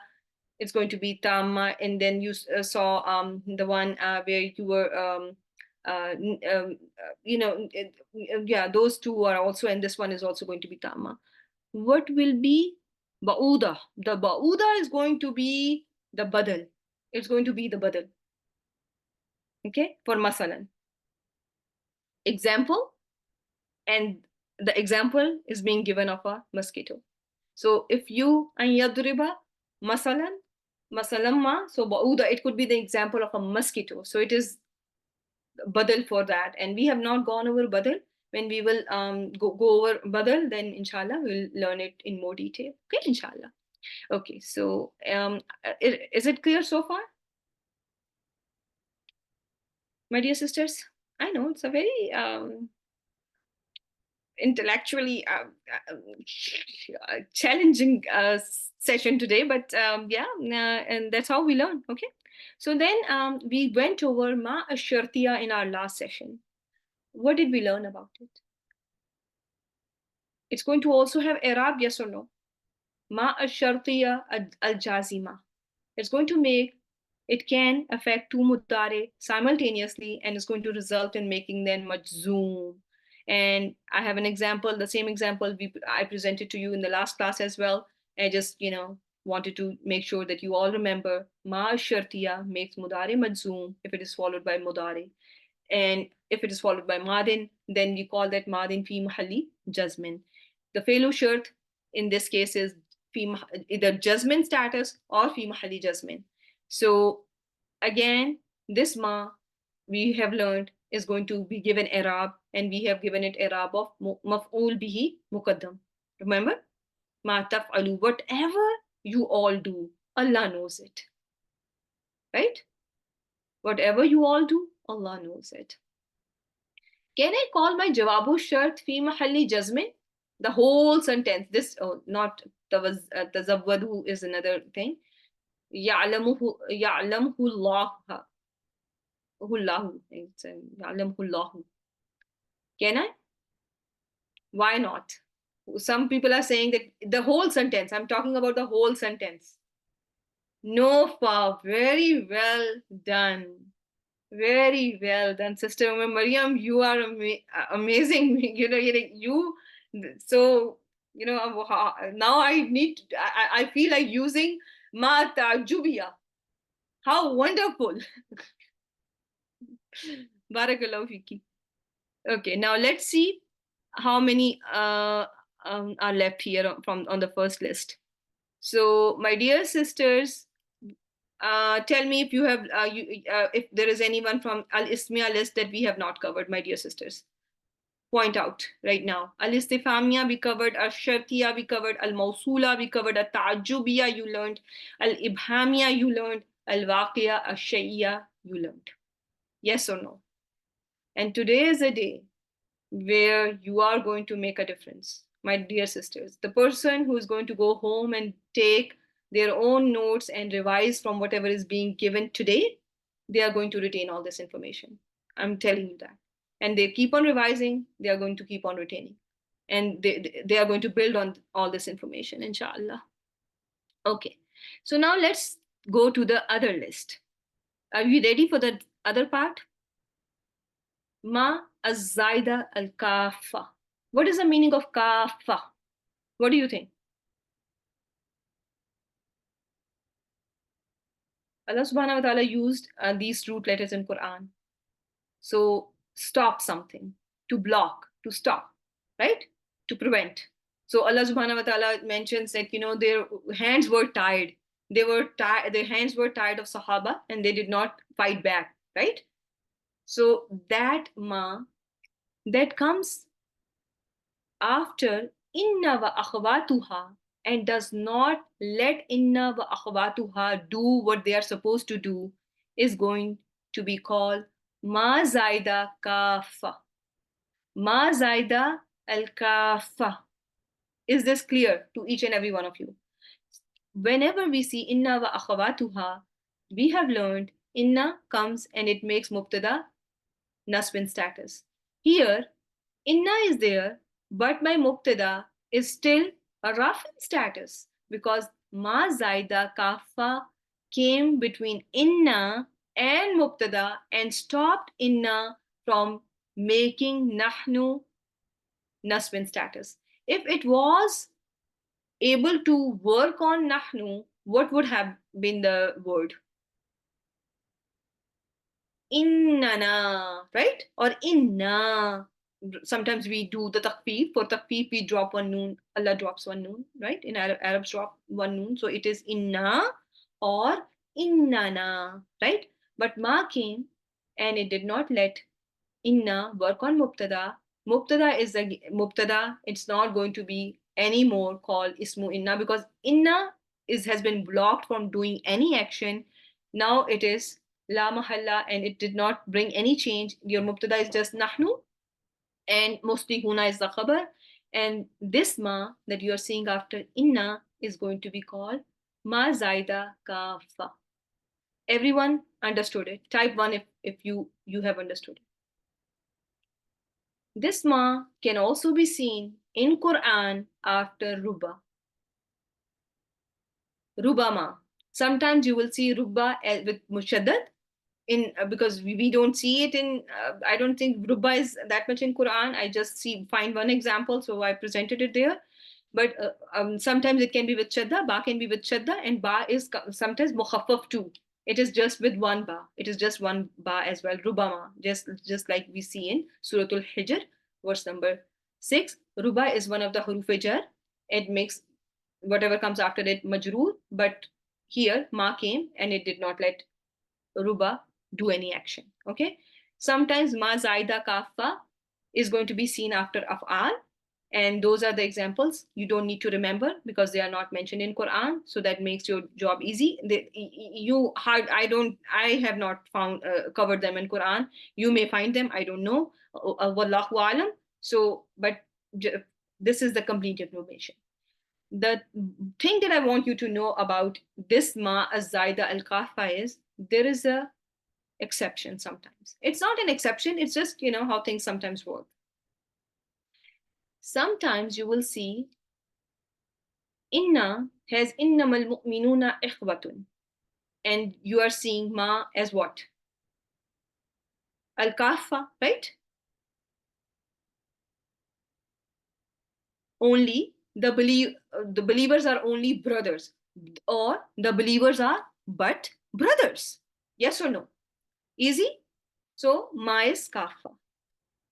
it's going to be tama. And then you saw the one where you were yeah, those two are also, and this one is also going to be tama. What will be ba'uda? The ba'uda is going to be the badal. It's going to be the badal. Okay, for masalan. Example, and the example is being given of a mosquito. So if you an yadriba masalan, masalan ma, so ba'uda, it could be the example of a mosquito. So it is badal for that. And we have not gone over badal. When we will go over badal, then inshallah we'll learn it in more detail. Okay, inshallah. Okay, so is it clear so far, my dear sisters? I know it's a very intellectually challenging session today, but yeah, and that's how we learn. Okay, so then we went over ma ashartiya in our last session. What did we learn about it? It's going to also have i'rab, yes or no? Ma ashartiya al jazima. It's going to make, it can affect two mudare simultaneously, and it's going to result in making them majzoom. And I have an example, the same example I presented to you in the last class as well. I just, wanted to make sure that you all remember ma shartiya makes mudare majzoom if it is followed by mudare. And if it is followed by madin, then we call that madin fi mahalli jazmin. The felu shart in this case is either jazmin status or fi mahalli jazmin. So again, this ma we have learned is going to be given i'rab, and we have given it i'rab of maf'ul bihi muqaddam. Remember, ma taf'alu, whatever you all do, Allah knows it, right? Whatever you all do, Allah knows it. Can I call my jawabu shart fi mahalli jazmin? The whole sentence. This, oh, not tazawwadu is another thing. يعلمه الله الله. It's يعلمه الله. Can I? Why not? Some people are saying that the whole sentence. I'm talking about the whole sentence. No, Fa. Very well done. Very well done, Sister Mariam. You are amazing. You. So now I need. I feel like using ma ta'jubiya. How wonderful. Barakallahu fiki. Okay, now let's see how many are left here from on the first list. So, my dear sisters, tell me if you have if there is anyone from Al Ismiya list that we have not covered, my dear sisters. Point out right now. Al Istifamiya we covered, Al Shartiya we covered, Al Mawsula we covered, Al Ta'ajjubiya you learned, Al Ibhamiya you learned, Al Waqiya, Al Shayya you learned. Yes or no? And today is a day where you are going to make a difference, my dear sisters. The person who is going to go home and take their own notes and revise from whatever is being given today, they are going to retain all this information. I'm telling you that. And they keep on revising, they are going to keep on retaining. And they are going to build on all this information, inshallah. Okay, so now let's go to the other list. Are you ready for the other part? Ma az-zaida al-kafa. What is the meaning of kafa? What do you think? Allah subhanahu wa ta'ala used these root letters in Quran. So stop something, to block, to stop, right? To prevent. So Allah subhanahu wa ta'ala mentions that, their hands were tied. Their hands were tied of Sahaba, and they did not fight back, right? So that ma, that comes after inna wa akhwatuha, and does not let inna wa akhwatuha do what they are supposed to do, is going to be called ma zaida kafa. Ma zaida al kafa. Is this clear to each and every one of you? Whenever we see inna wa akhawatuha, we have learned inna comes and it makes mubtada nasbin status. Here, inna is there, but my mubtada is still a rafin status because ma zaida kafa came between inna and mubtada and stopped inna from making nahnu nasbin status. If it was able to work on nahnu, what would have been the word? Innana, right? Or inna. Sometimes we do the takfif. For takfif, we drop one noon. Allah drops one noon, right? In Arabs drop one noon. So it is inna or innana, right? But ma came and it did not let inna work on mubtada. Mubtada is a mubtada. It's not going to be anymore called ismu inna because inna has been blocked from doing any action. Now it is la mahalla and it did not bring any change. Your mubtada is just nahnu and mostly huna is the khabar. And this ma that you are seeing after inna is going to be called ma zaida kafa. Everyone understood it. Type 1 if you have understood it. This ma can also be seen in Quran after ruba. Rubama. Sometimes you will see ruba with mushaddad in because we don't see it in I don't think ruba is that much in Quran. I just find one example, so I presented it there. But sometimes it can be with shadda, ba can be with shadda, and ba is sometimes mukhaffaf too. It is just with one ba. It is just one ba as well. Rubama, just like we see in Suratul Hijr, verse number 6. Ruba is one of the huruf jar. It makes whatever comes after it majroor, but here ma came and it did not let ruba do any action. Okay. Sometimes ma zaida kafa is going to be seen after af'al, and those are the examples. You don't need to remember because they are not mentioned in Quran, so that makes your job easy. I have not found covered them in Quran. You may find them, I don't know. Wallahu alam. So but this is the complete information. The thing that I want you to know about this ma az-zaida al-kafa is there is a exception sometimes. It's not an exception, it's just, how things sometimes work. Sometimes you will see inna has innamal mu'minuna ikhwatun, and you are seeing ma as what? Al-kafa, right? Only the believers are only brothers, or the believers are but brothers. Yes or no? Easy? So ma is kafa.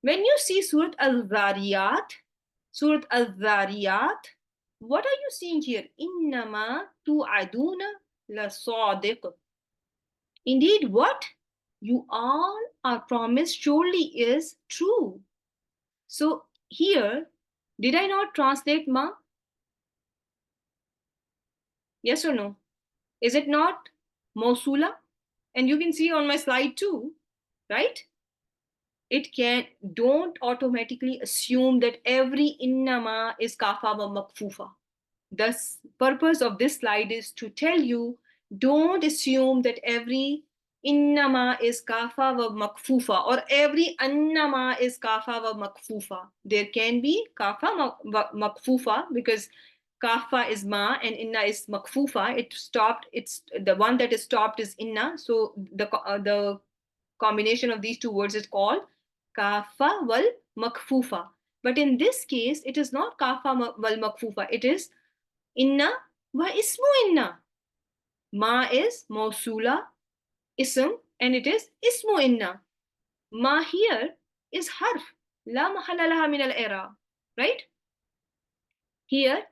When you see Surat Al-Dhariyat, what are you seeing here? Innama tu'aduna la sadiq. Indeed, what you all are promised surely is true. So here, did I not translate ma? Yes or no? Is it not Mosula? And you can see on my slide too, right? Don't automatically assume that every innama is kafa wa makfufa. The purpose of this slide is to tell you, don't assume that every innama is kafa wa makfufa or every annama is kafa wa makfufa. There can be kafa wa makfufa because kafa is ma and inna is makfufa. It's the one that is stopped is inna. So the combination of these two words is called kafa wal makfufa. But in this case, it is not kafa wal makfufa. It is inna wa ismu inna. Ma is mausula, ism, and it is ismu inna. Ma here is harf. La mahala laha min al-i'rab. Right? Here,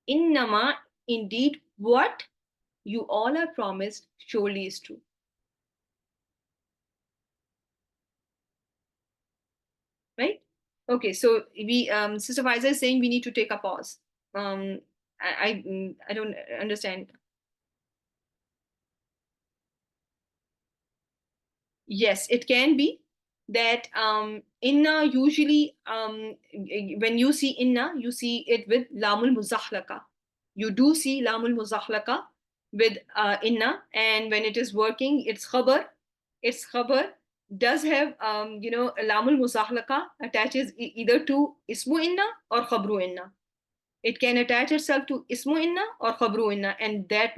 innama, indeed, what you all are promised surely is true. Right? Okay, so Sister Faiza is saying we need to take a pause. I don't understand. Yes, it can be. that inna usually, when you see inna, you see it with lamul muzahlaka. You do see lamul muzahlaka with inna, and when it is working, its khabar does have lamul muzahlaka attaches either to ismu inna or khabru inna. It can attach itself to ismu inna or khabru inna, and that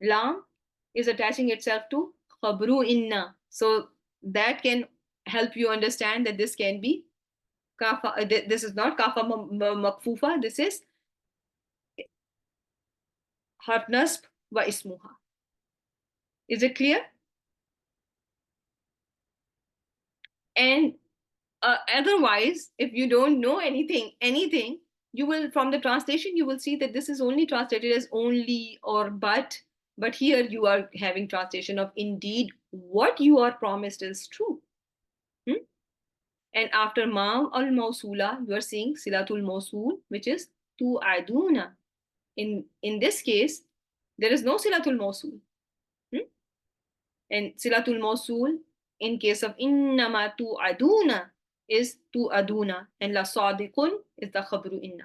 lam is attaching itself to khabru inna. So that can help you understand that this can be kafa. This is not kafa makfufa. This is harf nasb wa ismuha. Is it clear? And otherwise, if you don't know anything, you will, from the translation, you will see that this is only translated as only or but here you are having translation of indeed what you are promised is true. And after ma al mausula, you are seeing silatul mausul, which is tu aduna. In this case, there is no silatul mausul. And silatul mausul in case of innama tu aduna is tu aduna, and la sadiqun is the khabru inna.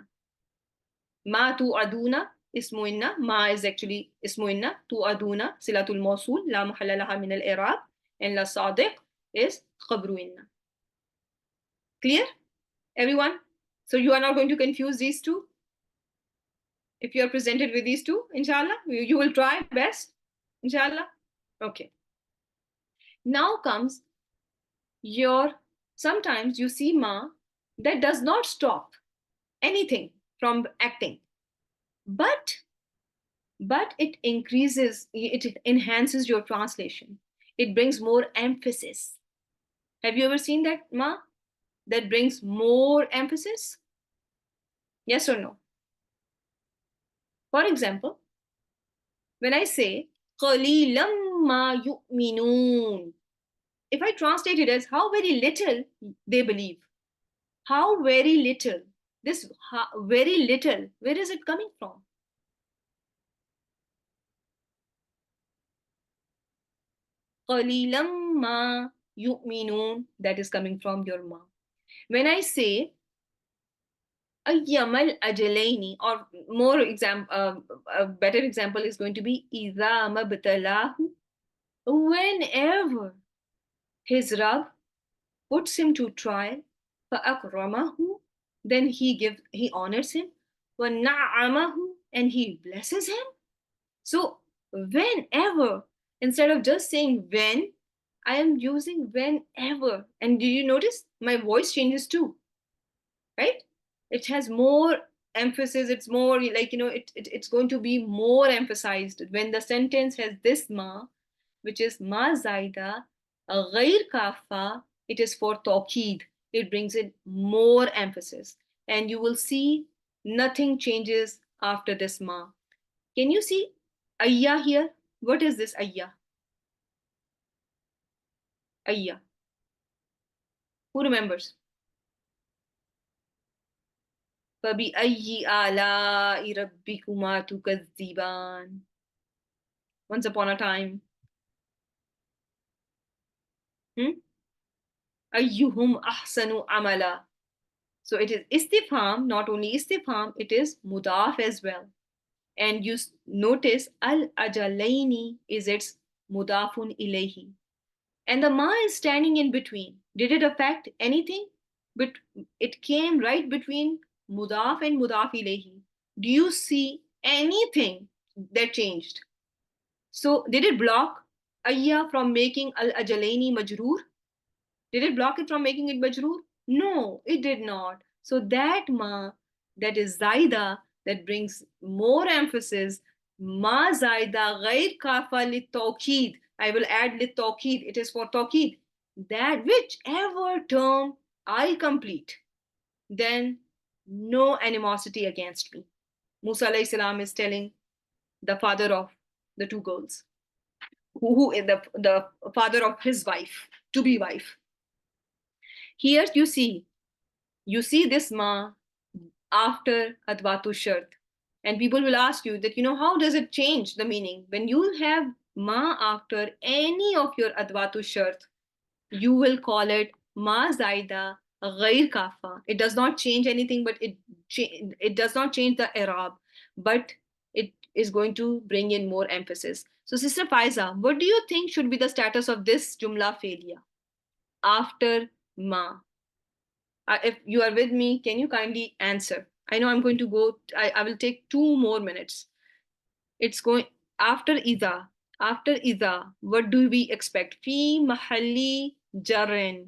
Ma tu aduna ismu inna. Ma is actually ismu inna. Tu aduna silatul mausul la mahalla laha min al-i'rab, and la sadiq is khabru inna. Clear, everyone? So you are not going to confuse these two if you are presented with these two, inshallah. You will try best, inshallah. Okay. Now comes your, sometimes you see ma that does not stop anything from acting, but it increases, it enhances your translation. It brings more emphasis. Have you ever seen that ma that brings more emphasis? Yes or no? For example, when I say قَلِيلًا مَا يُؤْمِنُونَ, if I translate it as how very little they believe, how very little, this very little, where is it coming from? قَلِيلًا مَا يُؤْمِنُونَ, that is coming from your ma. When I say أَيَّمَا الْأَجَلَيْنِ, or more example, a better example is going to be إِذَا مَبْتَلَاهُ, whenever his Rabb puts him to trial, فَأَكْرَمَهُ, then he honors him, وَنَعَّمَهُ, and he blesses him. So whenever, instead of just saying when, I am using whenever. And do you notice my voice changes too, right? It has more emphasis. It's more like, it's going to be more emphasized when the sentence has this ma, which is ma zaida ghair kafa. It is for tawqeed. It brings in more emphasis, and you will see nothing changes after this ma. Can you see ayya here? What is this ayya? Ayya. Who remembers? فَبِأَيِّ آلَاءِ رَبِّكُمَا تُكَذِّبَانِ. Once upon a time. أَيُّهُمْ أَحْسَنُ عَمَلًا. So it is istifham, not only istifham, it is mudaf as well. And you notice al-ajalaini is its mudafun ilayhi. And the ma is standing in between. Did it affect anything? But it came right between mudaf and mudaf ilayhi. Do you see anything that changed? So did it block ayya from making al-ajalaini majroor? Did it block it from making it majroor? No, it did not. So that ma, that is zaida, that brings more emphasis, ma zaida ghair kafa lit tawqeed. I will add lit tawqeed. It is for tawqeed. That whichever term I complete, then no animosity against me. Musa alayhi salam is telling the father of the two girls, who is the father of his wife, to be wife. Here you see this ma after adwatu shart, and people will ask you that, how does it change the meaning when you have ma after any of your adwatu shart? you will call it ma zaida ghair kafa. It does not change anything, but it does not change the i'rab, but it is going to bring in more emphasis. So, Sister Faiza, what do you think should be the status of this jumla failure after ma? If you are with me, can you kindly answer? I know I'm going to go, I will take 2 more minutes. It's going after Iza. After Iza, what do we expect? Fi mahalli jarin,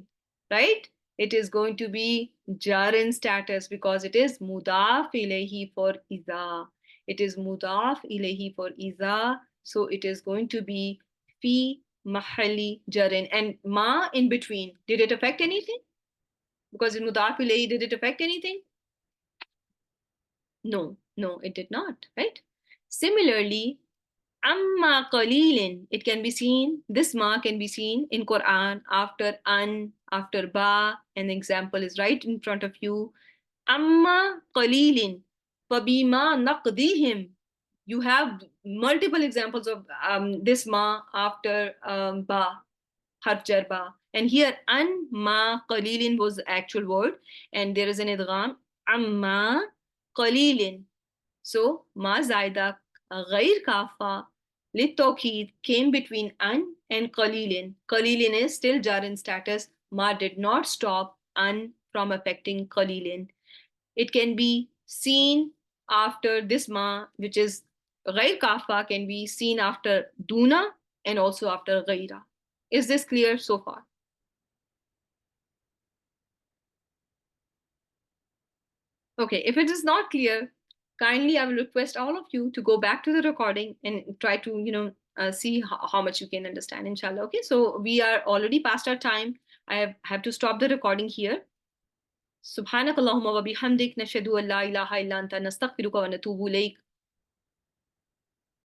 right? It is going to be jarin status because it is mudaf ilayhi for Iza. It is mudaf ilayhi for Iza. So it is going to be fi mahalli jarin. And ma in between, did it affect anything? Because in mudaf ilayhi, did it affect anything? No, no, it did not, right? Similarly, amma qalilin, it can be seen, this ma can be seen in Quran after an, after ba, an example is right in front of you. Amma qalilin, fabima naqdihim. You have multiple examples of this ma after ba, harf jar ba. And here an ma qalilin was the actual word, and there is an idgham, amma qalilin. So ma zaida ghair kafa litokid came between an and qalilin. Qalilin is still jar in status. Ma did not stop an from affecting qalilin. It can be seen after this ma, which is ghair kafa, can be seen after duna and also after ghaira. Is this clear so far? Okay, if it is not clear, kindly I will request all of you to go back to the recording and try to, see how much you can understand, inshallah. Okay, so we are already past our time. I have to stop the recording here. سبحانك اللهم وبحمدك نشهد أن لا إله إلا أنت نستغفرك ونتوب إليك